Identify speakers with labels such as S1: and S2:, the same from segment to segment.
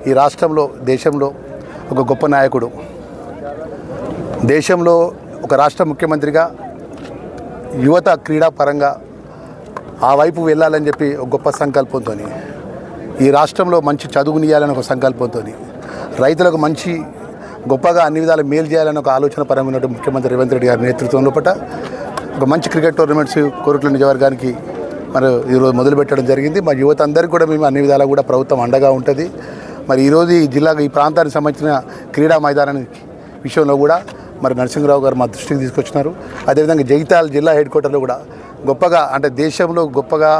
S1: ఈ రాష్ట్రంలో దేశంలో ఒక గొప్ప నాయకుడు. దేశంలో ఒక రాష్ట్ర ముఖ్యమంత్రిగా యువత క్రీడా పరంగా ఆ వైపు వెళ్ళాలని చెప్పి ఒక గొప్ప సంకల్పంతో, ఈ రాష్ట్రంలో మంచి చదువునియాలని ఒక సంకల్పంతో, రైతులకు మంచి గొప్పగా అన్ని విధాలు మేలు చేయాలని ఒక ఆలోచన పరంగా ఉన్నటువంటి ముఖ్యమంత్రి రేవంత్ రెడ్డి గారి నేతృత్వంలో ఒక మంచి క్రికెట్ టోర్నమెంట్స్ కోరుట్ల నియోజకవర్గానికి మరి ఈరోజు మొదలుపెట్టడం జరిగింది. మా యువత అందరికీ కూడా మేము అన్ని విధాలా కూడా ప్రభుత్వం అండగా ఉంటుంది. మరి ఈరోజు ఈ జిల్లాకు ఈ ప్రాంతానికి సంబంధించిన క్రీడా మైదానానికి విషయంలో కూడా మరి నరసింహరావు గారు మా దృష్టికి తీసుకొచ్చినారు. అదేవిధంగా జగిత్యాల జిల్లా హెడ్ క్వార్టర్లో కూడా గొప్పగా అంటే దేశంలో గొప్పగా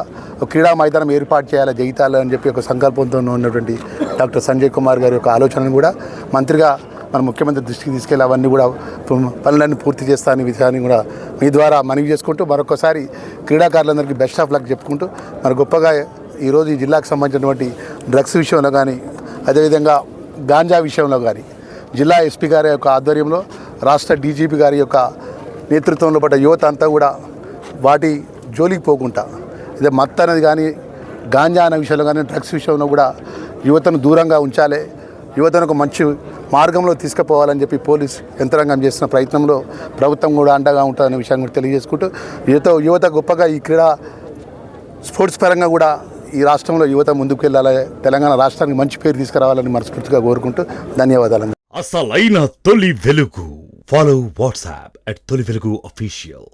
S1: క్రీడా మైదానం ఏర్పాటు చేయాలి జగిత్యాల అని చెప్పి ఒక సంకల్పంతో ఉన్నటువంటి డాక్టర్ సంజయ్ కుమార్ గారి యొక్క ఆలోచనను కూడా మంత్రిగా మన ముఖ్యమంత్రి దృష్టికి తీసుకెళ్ళి అవన్నీ కూడా పనులన్నీ పూర్తి చేస్తానని విషయాన్ని కూడా మీ ద్వారా మనవి చేసుకుంటూ మరొకసారి క్రీడాకారులందరికీ బెస్ట్ ఆఫ్ లక్ చెప్పుకుంటూ మరి గొప్పగా ఈరోజు ఈ జిల్లాకు సంబంధించినటువంటి డ్రగ్స్ విషయంలో కానీ అదేవిధంగా గాంజా విషయంలో కానీ జిల్లా ఎస్పీ గారి యొక్క ఆధ్వర్యంలో రాష్ట్ర డీజీపీ గారి యొక్క నేతృత్వంలో పడ్డ యువత అంతా కూడా వాటి జోలికి పోకుండా ఇదే మత్తు అనేది కానీ గాంజా అనే విషయంలో కానీ డ్రగ్స్ విషయంలో కూడా యువతను దూరంగా ఉంచాలి, యువతను ఒక మంచి మార్గంలో తీసుకుపోవాలని చెప్పి పోలీస్ యంత్రాంగం చేస్తున్న ప్రయత్నంలో ప్రభుత్వం కూడా అండగా ఉంటుందనే విషయాన్ని కూడా తెలియజేసుకుంటూ యువత గొప్పగా ఈ క్రీడా స్పోర్ట్స్ పరంగా కూడా ఈ రాష్ట్రంలో యువత ముందుకు వెళ్ళాలి, తెలంగాణ రాష్ట్రానికి మంచి పేరు తీసుకురావాలని మనస్ఫూర్తిగా కోరుకుంటూ ధన్యవాదాలు.
S2: అసలైన తొలి వెలుగు. ఫాలో వాట్సాప్ @తొలి వెలుగు official.